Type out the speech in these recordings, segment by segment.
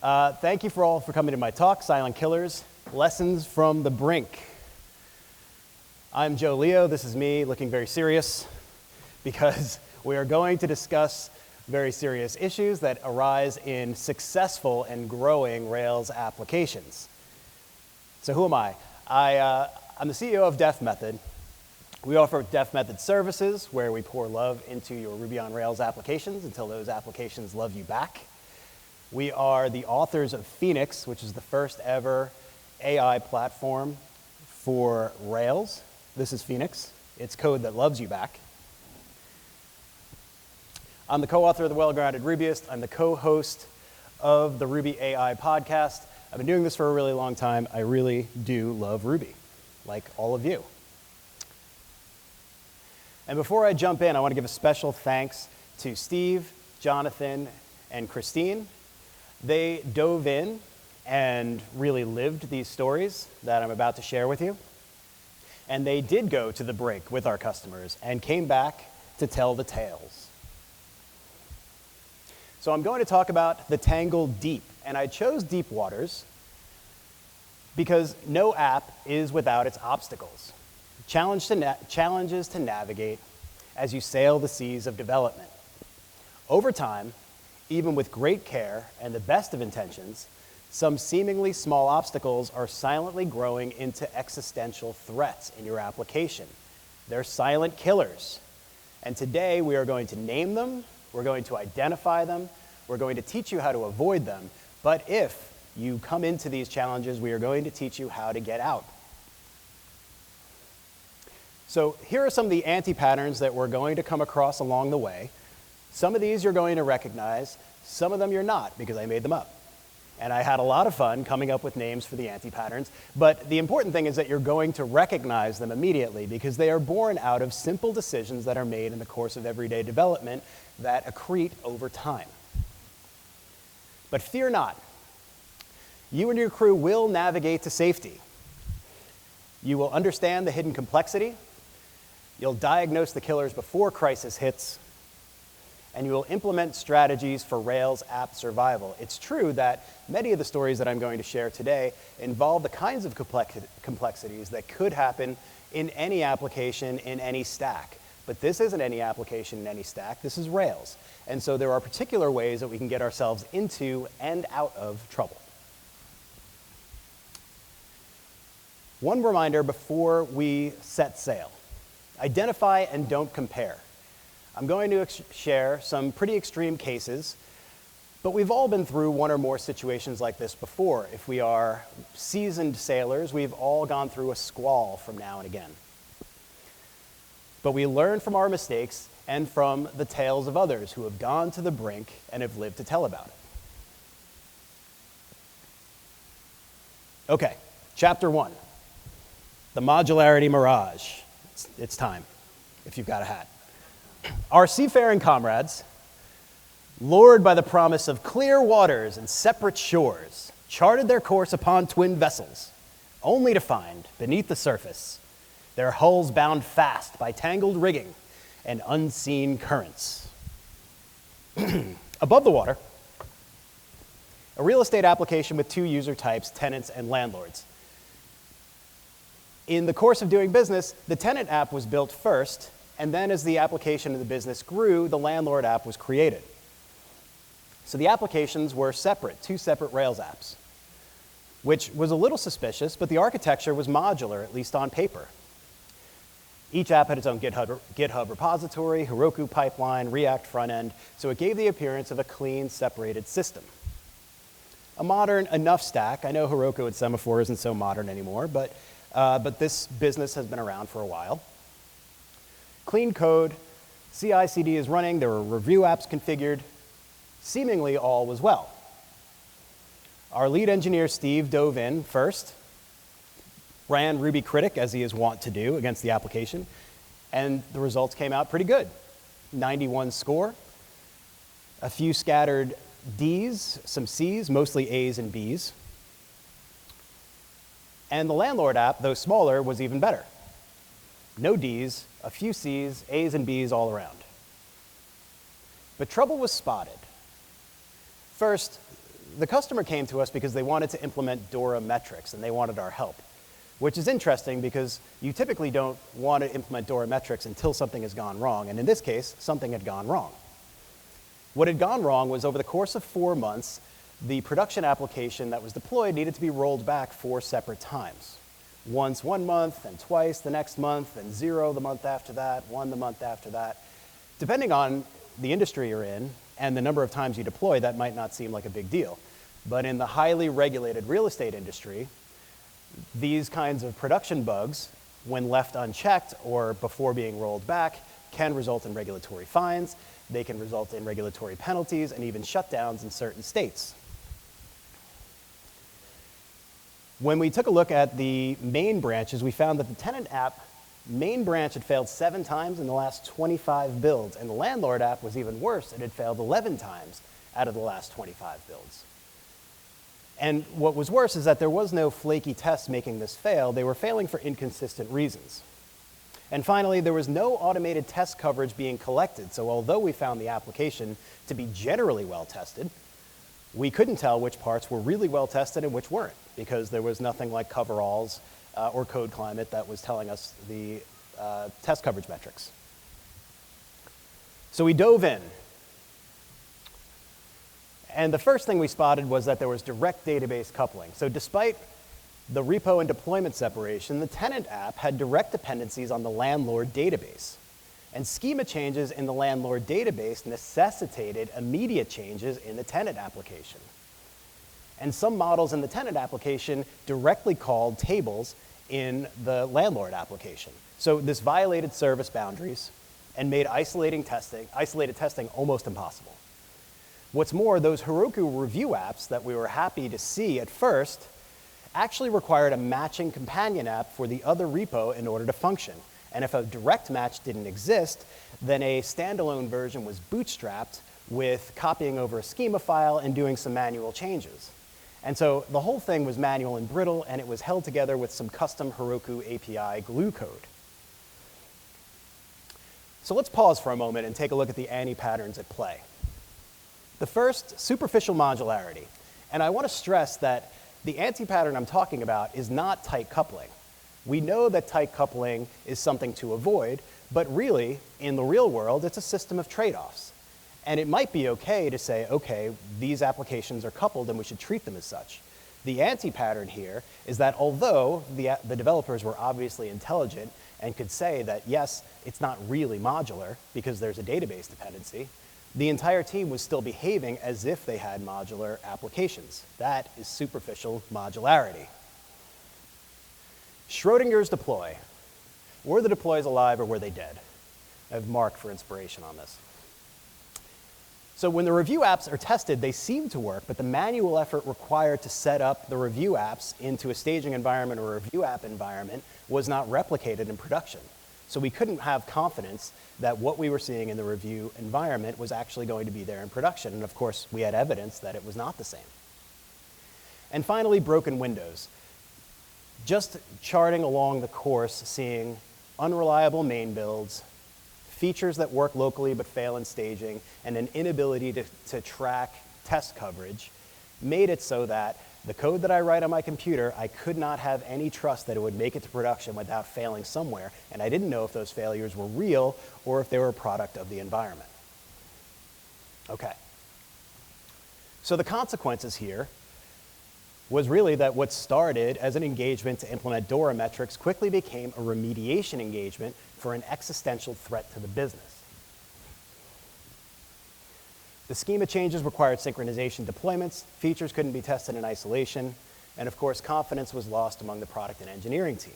Thank you for all for coming to my talk, Silent Killers, Lessons from the Brink. I'm Joe Leo. This is me looking very serious because we are going to discuss very serious issues that arise in successful and growing Rails applications. So who am I? I'm the CEO of Def Method. We offer Def Method services where we pour love into your Ruby on Rails applications until those applications love you back. We are the authors of Phoenix, which is the first ever AI platform for Rails. This is Phoenix. It's code that loves you back. I'm the co-author of The Well-Grounded Rubyist. I'm the co-host of the Ruby AI podcast. I've been doing this for a really long time. I really do love Ruby, like all of you. And before I jump in, I want to give a special thanks to Steve, Jonathan, and Christine. They dove in and really lived these stories that I'm about to share with you. And they did go to the Brink with our customers and came back to tell the tales. So I'm going to talk about the tangled deep. And I chose deep waters because no app is without its obstacles. Challenges to navigate as you sail the seas of development. Over time, even with great care and the best of intentions, some seemingly small obstacles are silently growing into existential threats in your application. They're silent killers. And today we are going to name them, we're going to identify them, we're going to teach you how to avoid them. But if you come into these challenges, we are going to teach you how to get out. So here are some of the anti-patterns that we're going to come across along the way. Some of these you're going to recognize, some of them you're not, because I made them up. And I had a lot of fun coming up with names for the anti-patterns, but the important thing is that you're going to recognize them immediately because they are born out of simple decisions that are made in the course of everyday development that accrete over time. But fear not. You and your crew will navigate to safety. You will understand the hidden complexity. You'll diagnose the killers before crisis hits. And you will implement strategies for Rails app survival. It's true that many of the stories that I'm going to share today involve the kinds of complexities that could happen in any application in any stack. But this isn't any application in any stack, this is Rails. And so there are particular ways that we can get ourselves into and out of trouble. One reminder before we set sail. Identify and don't compare. I'm going to share some pretty extreme cases, but we've all been through one or more situations like this before. If we are seasoned sailors, we've all gone through a squall from now and again. But we learn from our mistakes and from the tales of others who have gone to the brink and have lived to tell about it. Okay, chapter 1, the modularity mirage. It's time, if you've got a hat. Our seafaring comrades, lured by the promise of clear waters and separate shores, charted their course upon twin vessels, only to find, beneath the surface, their hulls bound fast by tangled rigging and unseen currents. Above the water, a real estate application with two user types, tenants and landlords. In the course of doing business, the tenant app was built first, and then as the application of the business grew, the landlord app was created. So the applications were separate, two separate Rails apps, which was a little suspicious, but the architecture was modular, at least on paper. Each app had its own GitHub repository, Heroku pipeline, React front end, so it gave the appearance of a clean, separated system. A modern enough stack. I know Heroku and Semaphore isn't so modern anymore, but this business has been around for a while. Clean code, CI/CD is running, there were review apps configured, seemingly all was well. Our lead engineer, Steve, dove in first, ran Ruby Critic, as he is wont to do, against the application, and the results came out pretty good. 91 score, a few scattered Ds, some Cs, mostly As and Bs. And the landlord app, though smaller, was even better. No Ds, a few Cs, As and Bs all around. But trouble was spotted. First, the customer came to us because they wanted to implement DORA metrics and they wanted our help, which is interesting because you typically don't want to implement DORA metrics until something has gone wrong. And in this case, something had gone wrong. What had gone wrong was over the course of 4 months, the production application that was deployed needed to be rolled back 4 separate times. Once 1 month, and twice the next month, and 0 the month after that, 1 the month after that. Depending on the industry you're in and the number of times you deploy, that might not seem like a big deal. But in the highly regulated real estate industry, these kinds of production bugs, when left unchecked or before being rolled back, can result in regulatory fines. They can result in regulatory penalties and even shutdowns in certain states. When we took a look at the main branches, we found that the tenant app main branch had failed 7 times in the last 25 builds, and the landlord app was even worse. It had failed 11 times out of the last 25 builds. And what was worse is that there was no flaky test making this fail. They were failing for inconsistent reasons. And finally, there was no automated test coverage being collected. So although we found the application to be generally well tested, we couldn't tell which parts were really well tested and which weren't, because there was nothing like coveralls or code climate that was telling us the test coverage metrics. So we dove in. And the first thing we spotted was that there was direct database coupling. So despite the repo and deployment separation, the tenant app had direct dependencies on the landlord database. And schema changes in the landlord database necessitated immediate changes in the tenant application. And some models in the tenant application directly called tables in the landlord application. So this violated service boundaries and made isolated testing almost impossible. What's more, those Heroku review apps that we were happy to see at first actually required a matching companion app for the other repo in order to function. And if a direct match didn't exist, then a standalone version was bootstrapped with copying over a schema file and doing some manual changes. And so the whole thing was manual and brittle, and it was held together with some custom Heroku API glue code. So let's pause for a moment and take a look at the anti-patterns at play. The first, superficial modularity. And I want to stress that the anti-pattern I'm talking about is not tight coupling. We know that tight coupling is something to avoid, but really, in the real world, it's a system of trade-offs. And it might be okay to say, okay, these applications are coupled and we should treat them as such. The anti-pattern here is that although the developers were obviously intelligent and could say that, yes, it's not really modular because there's a database dependency, the entire team was still behaving as if they had modular applications. That is superficial modularity. Schrodinger's deploy. Were the deploys alive or were they dead? I have Mark for inspiration on this. So when the review apps are tested, they seem to work, but the manual effort required to set up the review apps into a staging environment or a review app environment was not replicated in production. So we couldn't have confidence that what we were seeing in the review environment was actually going to be there in production. And of course, we had evidence that it was not the same. And finally, broken windows. Just charting along the course, seeing unreliable main builds, features that work locally but fail in staging, and an inability to track test coverage made it so that the code that I write on my computer, I could not have any trust that it would make it to production without failing somewhere, and I didn't know if those failures were real or if they were a product of the environment. Okay. So the consequences here was really that what started as an engagement to implement DORA metrics quickly became a remediation engagement for an existential threat to the business. The schema changes required synchronization deployments, features couldn't be tested in isolation, and of course, confidence was lost among the product and engineering team.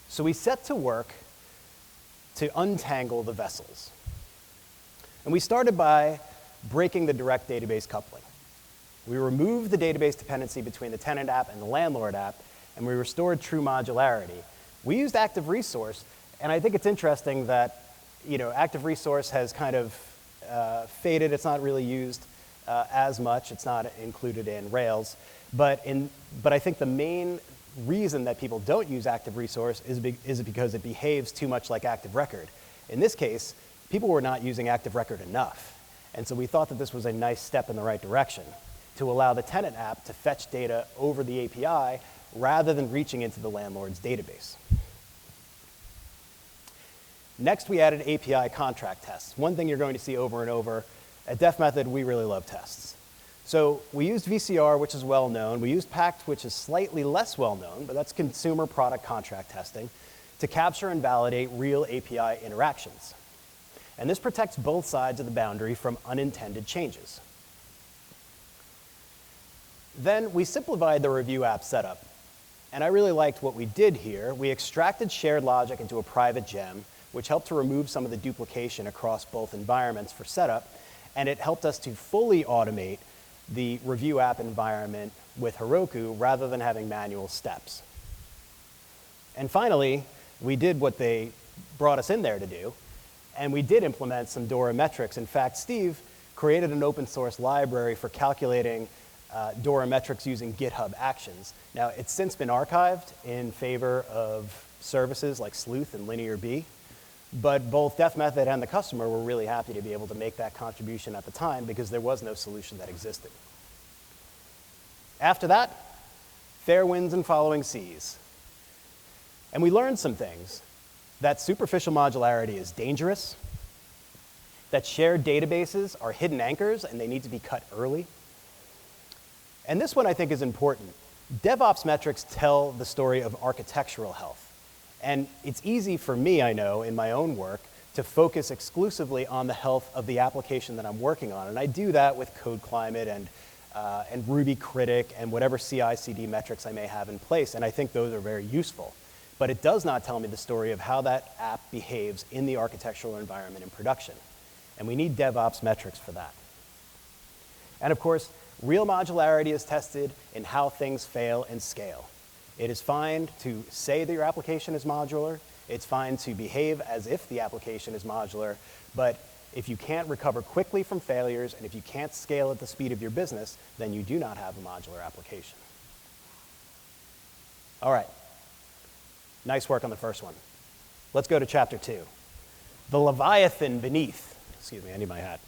So we set to work to untangle the vessels. And we started by breaking the direct database coupling. We removed the database dependency between the tenant app and the landlord app, and we restored true modularity. We used active resource, and I think it's interesting that active resource has kind of faded. It's not really used as much. It's not included in Rails. But I think the main reason that people don't use active resource is because it behaves too much like active record. In this case, people were not using active record enough. And so we thought that this was a nice step in the right direction to allow the tenant app to fetch data over the API rather than reaching into the landlord's database. Next, we added API contract tests. One thing you're going to see over and over, at Def Method, we really love tests. So we used VCR, which is well known. We used PACT, which is slightly less well known, but that's consumer product contract testing, to capture and validate real API interactions. And this protects both sides of the boundary from unintended changes. Then we simplified the review app setup. And I really liked what we did here. We extracted shared logic into a private gem, which helped to remove some of the duplication across both environments for setup. And it helped us to fully automate the review app environment with Heroku rather than having manual steps. And finally, we did what they brought us in there to do, and we did implement some DORA metrics. In fact, Steve created an open source library for calculating DORA metrics using GitHub Actions. Now, it's since been archived in favor of services like Sleuth and LinearB, but both Def Method and the customer were really happy to be able to make that contribution at the time because there was no solution that existed. After that, fair winds and following seas. And we learned some things. That superficial modularity is dangerous, that shared databases are hidden anchors and they need to be cut early. And this one I think is important. DevOps metrics tell the story of architectural health. And it's easy for me, I know, in my own work, to focus exclusively on the health of the application that I'm working on. And I do that with Code Climate and Ruby Critic and whatever CI/CD metrics I may have in place. And I think those are very useful. But it does not tell me the story of how that app behaves in the architectural environment in production. And we need DevOps metrics for that. And of course, real modularity is tested in how things fail and scale. It is fine to say that your application is modular. It's fine to behave as if the application is modular. But if you can't recover quickly from failures and if you can't scale at the speed of your business, then you do not have a modular application. All right. Nice work on the first one. Let's go to chapter 2. The Leviathan beneath. Excuse me, I need my hat.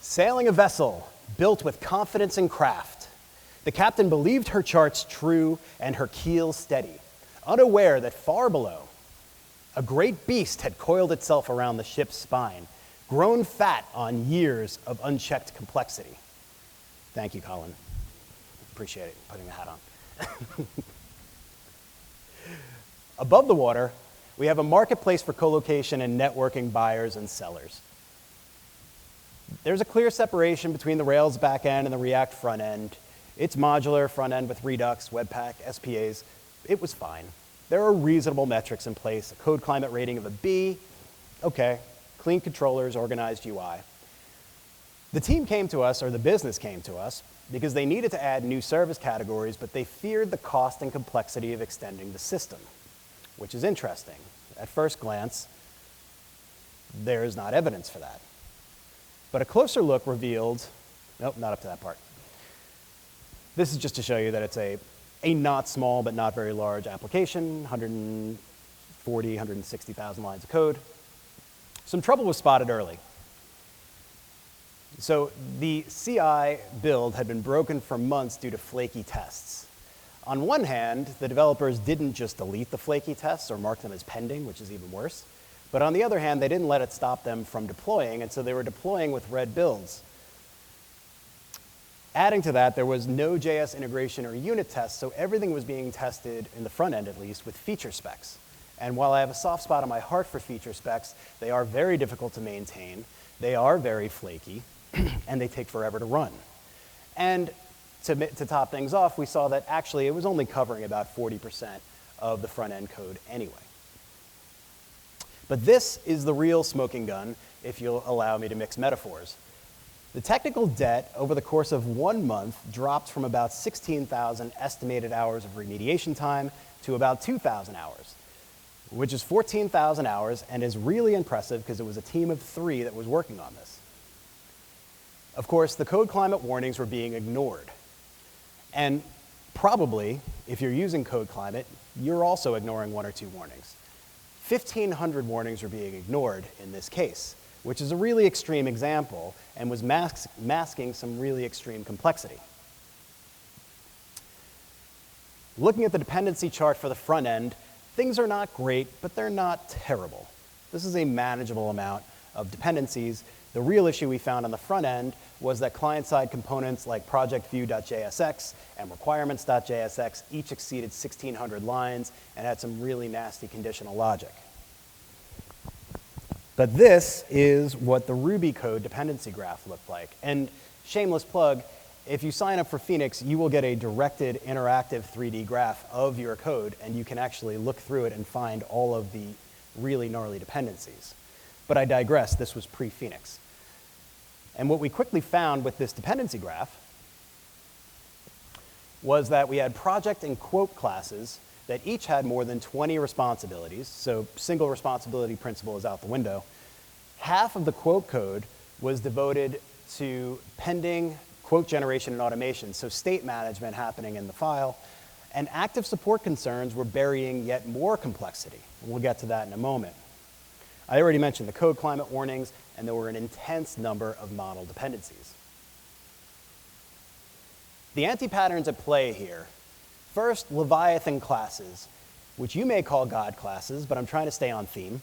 Sailing a vessel built with confidence and craft. The captain believed her charts true and her keel steady, unaware that far below, a great beast had coiled itself around the ship's spine, grown fat on years of unchecked complexity. Thank you, Colin. Appreciate it, putting the hat on. Above the water, we have a marketplace for colocation and networking buyers and sellers. There's a clear separation between the Rails backend and the React front end. It's modular front end with Redux, Webpack, SPAs. It was fine. There are reasonable metrics in place, a code climate rating of a B. Okay, clean controllers, organized UI. The team came to us, or the business came to us, because they needed to add new service categories, but they feared the cost and complexity of extending the system, which is interesting. At first glance, there is not evidence for that. But a closer look revealed, nope, not up to that part. This is just to show you that it's a not small but not very large application, 140, 160,000 lines of code. Some trouble was spotted early. So the CI build had been broken for months due to flaky tests. On one hand, the developers didn't just delete the flaky tests or mark them as pending, which is even worse. But on the other hand, they didn't let it stop them from deploying, and so they were deploying with red builds. Adding to that, there was no JS integration or unit tests, so everything was being tested, in the front end at least, with feature specs. And while I have a soft spot in my heart for feature specs, they are very difficult to maintain, they are very flaky, and they take forever to run. And to top things off, we saw that actually it was only covering about 40% of the front end code anyway. But this is the real smoking gun, if you'll allow me to mix metaphors. The technical debt over the course of 1 month dropped from about 16,000 estimated hours of remediation time to about 2,000 hours, which is 14,000 hours and is really impressive because it was a team of 3 that was working on this. Of course, the code climate warnings were being ignored. And probably, if you're using code climate, you're also ignoring 1 or 2 warnings. 1,500 warnings are being ignored in this case, which is a really extreme example and was masking some really extreme complexity. Looking at the dependency chart for the front end, things are not great, but they're not terrible. This is a manageable amount of dependencies. The real issue we found on the front end was that client-side components like projectview.jsx and requirements.jsx each exceeded 1,600 lines and had some really nasty conditional logic. But this is what the Ruby code dependency graph looked like. And shameless plug, if you sign up for Phoenix, you will get a directed interactive 3D graph of your code, and you can actually look through it and find all of the really gnarly dependencies. But I digress, this was pre-Phoenix. And what we quickly found with this dependency graph was that we had project and quote classes that each had more than 20 responsibilities, so single responsibility principle is out the window. Half of the quote code was devoted to pending quote generation and automation, so state management happening in the file, and active support concerns were burying yet more complexity. And we'll get to that in a moment. I already mentioned the code climate warnings, and there were an intense number of model dependencies. The anti-patterns at play here. First, Leviathan classes, which you may call God classes, but I'm trying to stay on theme.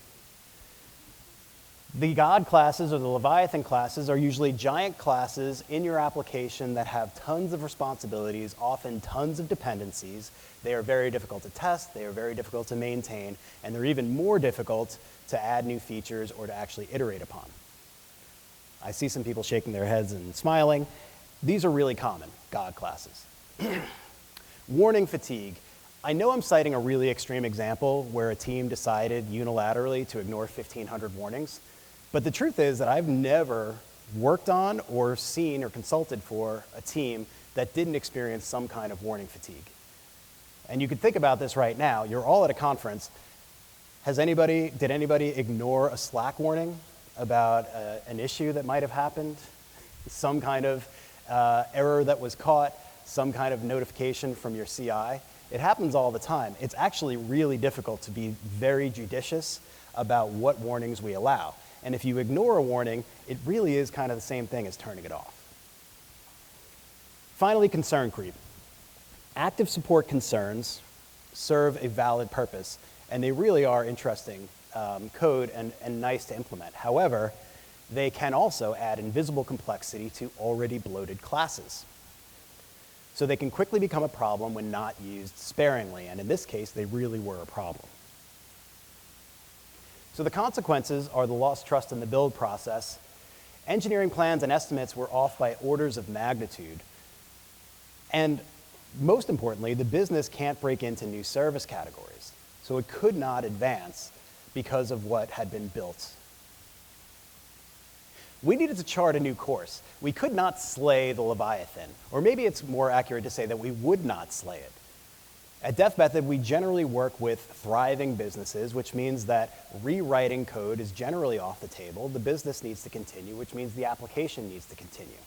The God classes or the Leviathan classes are usually giant classes in your application that have tons of responsibilities, often tons of dependencies. They are very difficult to test, they are very difficult to maintain, and they're even more difficult to add new features or to actually iterate upon. I see some people shaking their heads and smiling. These are really common, God classes. Warning fatigue. I know I'm citing a really extreme example where a team decided unilaterally to ignore 1,500 warnings, but the truth is that I've never worked on or seen or consulted for a team that didn't experience some kind of warning fatigue. And you can think about this right now. You're all at a conference. Did anybody ignore a Slack warning about an issue that might have happened? Some kind of error that was caught, some kind of notification from your CI? It happens all the time. It's actually really difficult to be very judicious about what warnings we allow. And if you ignore a warning, it really is kind of the same thing as turning it off. Finally, concern creep. Active support concerns serve a valid purpose, and they really are interesting code and nice to implement. However, they can also add invisible complexity to already bloated classes. So they can quickly become a problem when not used sparingly, and in this case, they really were a problem. So the consequences are the lost trust in the build process. Engineering plans and estimates were off by orders of magnitude. And most importantly, the business can't break into new service categories. So it could not advance because of what had been built. We needed to chart a new course. We could not slay the Leviathan, or maybe it's more accurate to say that we would not slay it. At Def Method, we generally work with thriving businesses, which means that rewriting code is generally off the table. The business needs to continue, which means the application needs to continue.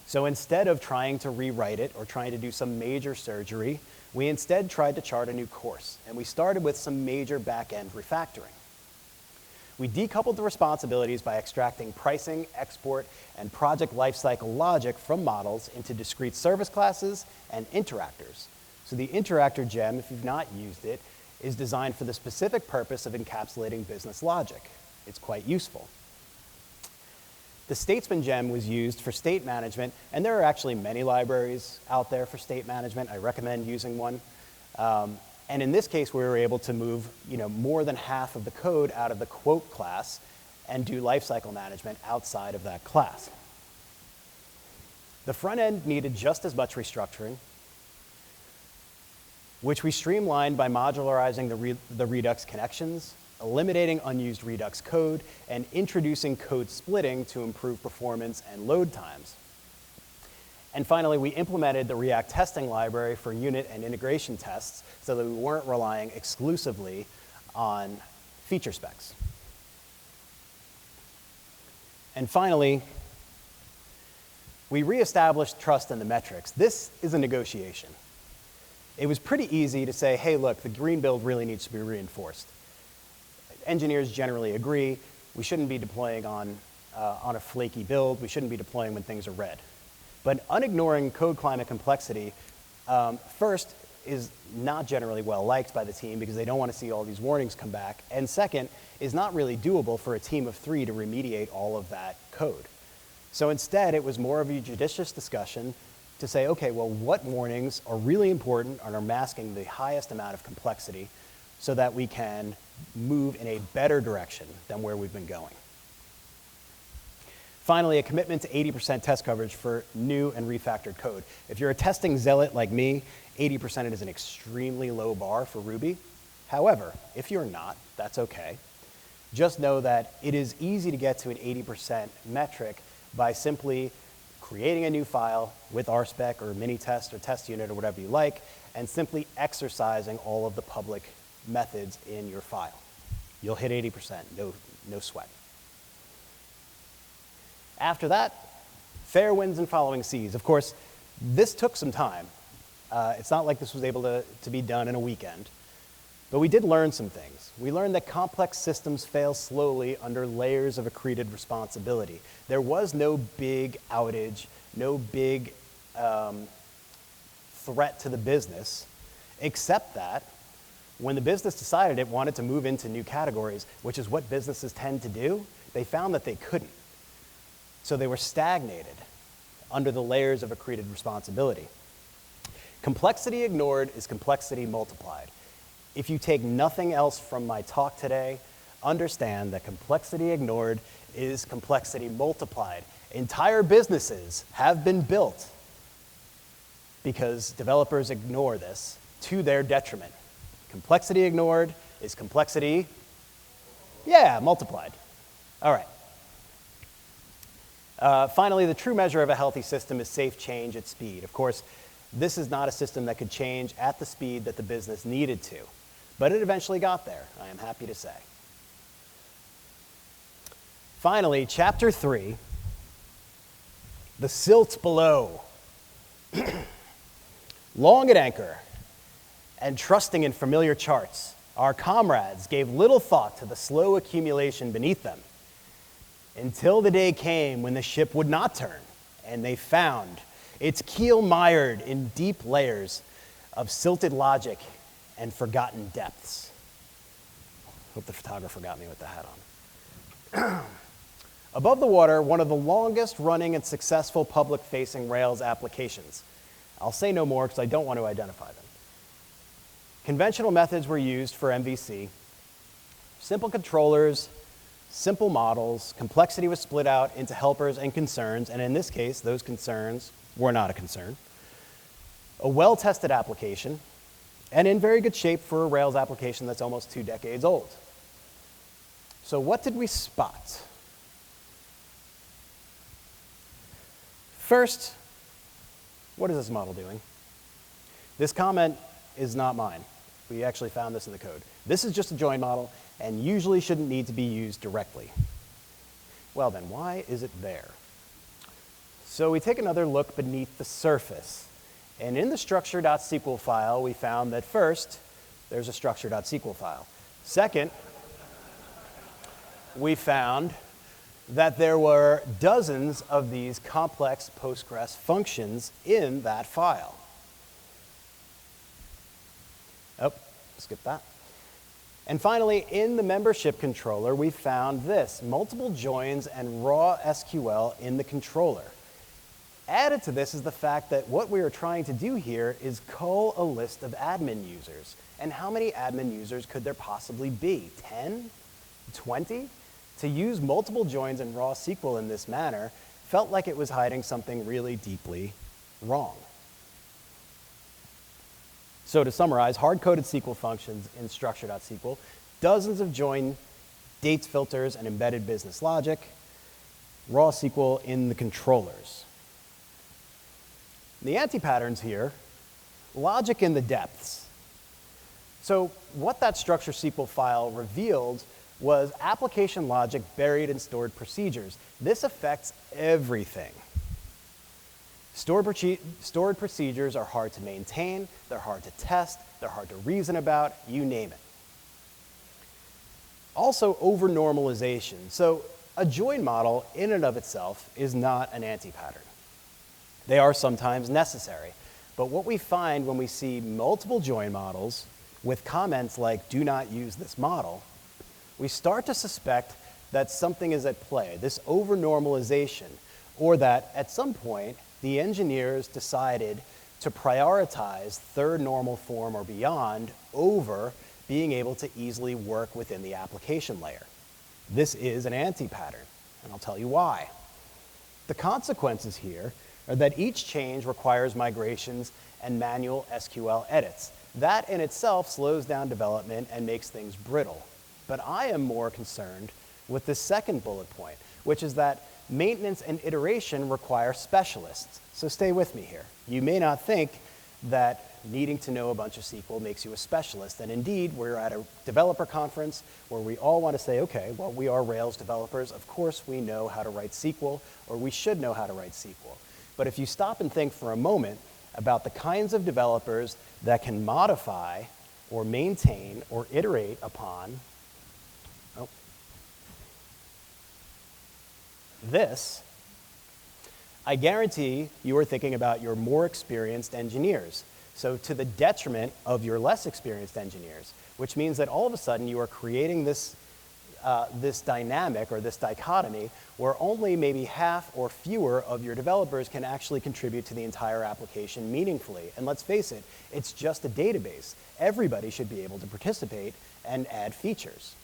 So instead of trying to rewrite it or trying to do some major surgery, we instead tried to chart a new course, and we started with some major back-end refactoring. We decoupled the responsibilities by extracting pricing, export, and project lifecycle logic from models into discrete service classes and interactors. So the interactor gem, if you've not used it, is designed for the specific purpose of encapsulating business logic. It's quite useful. The statesman gem was used for state management, and there are actually many libraries out there for state management. I recommend using one. And in this case, we were able to move more than half of the code out of the quote class and do lifecycle management outside of that class. The front end needed just as much restructuring, which we streamlined by modularizing the Redux connections, eliminating unused Redux code, and introducing code splitting to improve performance and load times. And finally, we implemented the React testing library for unit and integration tests so that we weren't relying exclusively on feature specs. And finally, we reestablished trust in the metrics. This is a negotiation. It was pretty easy to say, hey, look, the green build really needs to be reinforced. Engineers generally agree. we shouldn't be deploying on a flaky build. We shouldn't be deploying when things are red. But unignoring code climate complexity, first, is not generally well liked by the team because they don't want to see all these warnings come back. And second, is not really doable for a team of 3 to remediate all of that code. So instead, it was more of a judicious discussion to say, okay, well, what warnings are really important and are masking the highest amount of complexity so that we can move in a better direction than where we've been going. Finally, a commitment to 80% test coverage for new and refactored code. If you're a testing zealot like me, 80% is an extremely low bar for Ruby. However, if you're not, that's okay. Just know that it is easy to get to an 80% metric by simply creating a new file with RSpec or Minitest or test unit or whatever you like, and simply exercising all of the public methods in your file. You'll hit 80%, no sweat. After that, fair winds and following seas. Of course, this took some time. It's not like this was able to be done in a weekend. But we did learn some things. We learned that complex systems fail slowly under layers of accreted responsibility. There was no big outage, no big threat to the business, except that when the business decided it wanted to move into new categories, which is what businesses tend to do, they found that they couldn't. So they were stagnated under the layers of accreted responsibility. Complexity ignored is complexity multiplied. If you take nothing else from my talk today, understand that complexity ignored is complexity multiplied. Entire businesses have been built because developers ignore this to their detriment. Complexity ignored is complexity, multiplied. All right. Finally, the true measure of a healthy system is safe change at speed. Of course, this is not a system that could change at the speed that the business needed to, but it eventually got there, I am happy to say. Finally, chapter 3, the silt below. Long at anchor and trusting in familiar charts, our comrades gave little thought to the slow accumulation beneath them, until the day came when the ship would not turn, and they found its keel mired in deep layers of silted logic and forgotten depths. Hope the photographer got me with the hat on. Above the water, one of the longest running and successful public-facing Rails applications. I'll say no more because I don't want to identify them. Conventional methods were used for MVC. Simple controllers, simple models, complexity was split out into helpers and concerns, and in this case, those concerns were not a concern. A well-tested application, and in very good shape for a Rails application that's almost 2 decades old. So what did we spot? First, what is this model doing? This comment is not mine. We actually found this in the code. This is just a join model and usually shouldn't need to be used directly. Well then, why is it there? So we take another look beneath the surface. And in the structure.sql file, we found that first, there's a structure.sql file. Second, we found that there were dozens of these complex Postgres functions in that file. Oh, skip that. And finally, in the membership controller, we found this, multiple joins and raw SQL in the controller. Added to this is the fact that what we are trying to do here is cull a list of admin users. And how many admin users could there possibly be? 10? 20? To use multiple joins and raw SQL in this manner felt like it was hiding something really deeply wrong. So to summarize, hard-coded SQL functions in structure.sql, dozens of join dates filters and embedded business logic, raw SQL in the controllers. The anti-patterns here, logic in the depths. So what that structure SQL file revealed was application logic buried in stored procedures. This affects everything. Stored procedures are hard to maintain, they're hard to test, they're hard to reason about, you name it. Also, over-normalization. So a join model in and of itself is not an anti-pattern. They are sometimes necessary. But what we find when we see multiple join models with comments like, do not use this model, we start to suspect that something is at play, this over-normalization, or that at some point, the engineers decided to prioritize third normal form or beyond over being able to easily work within the application layer. This is an anti-pattern, and I'll tell you why. The consequences here are that each change requires migrations and manual SQL edits. That in itself slows down development and makes things brittle. But I am more concerned with the second bullet point, which is that maintenance and iteration require specialists. So stay with me here. You may not think that needing to know a bunch of SQL makes you a specialist. And indeed, we're at a developer conference where we all want to say, okay, well, we are Rails developers. Of course, we know how to write SQL, or we should know how to write SQL. But if you stop and think for a moment about the kinds of developers that can modify or maintain or iterate upon this, I guarantee you are thinking about your more experienced engineers. So to the detriment of your less experienced engineers, which means that all of a sudden you are creating this, this dynamic or this dichotomy where only maybe half or fewer of your developers can actually contribute to the entire application meaningfully. And let's face it, it's just a database. Everybody should be able to participate and add features.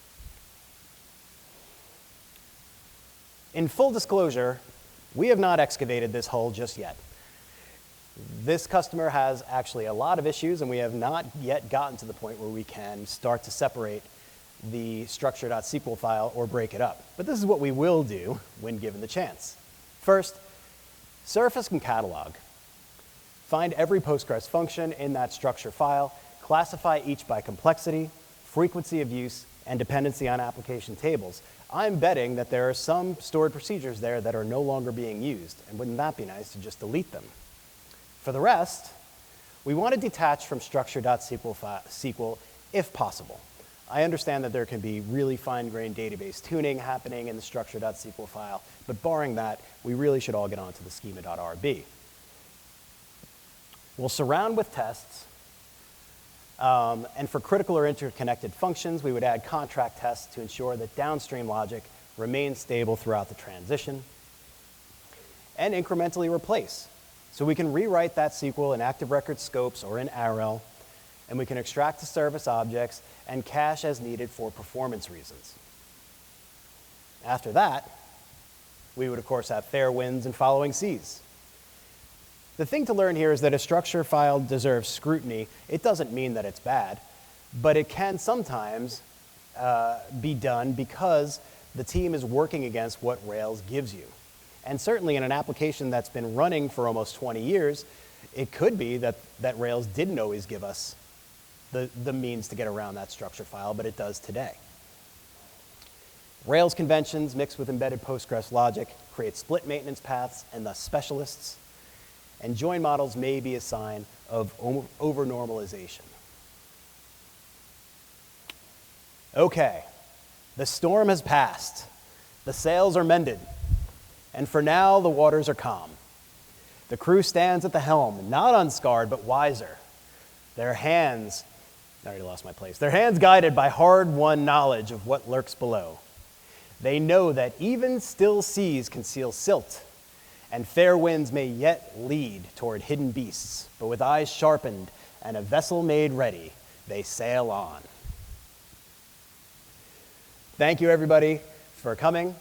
In full disclosure, we have not excavated this hole just yet. This customer has actually a lot of issues, and we have not yet gotten to the point where we can start to separate the structure.sql file or break it up. But this is what we will do when given the chance. First, surface and catalog. Find every Postgres function in that structure file, classify each by complexity, frequency of use, and dependency on application tables. I'm betting that there are some stored procedures there that are no longer being used, and wouldn't that be nice to just delete them? For the rest, we want to detach from structure.sql if possible. I understand that there can be really fine-grained database tuning happening in the structure.sql file, but barring that, we really should all get onto the schema.rb. We'll surround with tests, and for critical or interconnected functions, we would add contract tests to ensure that downstream logic remains stable throughout the transition, and incrementally replace. So we can rewrite that SQL in active record scopes or in RL, and we can extract the service objects and cache as needed for performance reasons. After that, we would of course have fair winds and following seas. The thing to learn here is that a structure file deserves scrutiny. It doesn't mean that it's bad, but it can sometimes be done because the team is working against what Rails gives you. And certainly in an application that's been running for almost 20 years, it could be that Rails didn't always give us the means to get around that structure file, but it does today. Rails conventions mixed with embedded Postgres logic create split maintenance paths and thus specialists. And join models may be a sign of over-normalization. Okay, the storm has passed. The sails are mended. And for now, the waters are calm. The crew stands at the helm, not unscarred, but wiser. Their hands, I already lost my place, their hands guided by hard-won knowledge of what lurks below. They know that even still seas conceal silt, and fair winds may yet lead toward hidden beasts, but with eyes sharpened and a vessel made ready, they sail on. Thank you, everybody, for coming.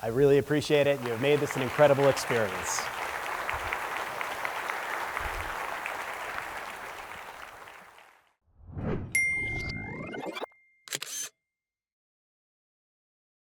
I really appreciate it. You have made this an incredible experience.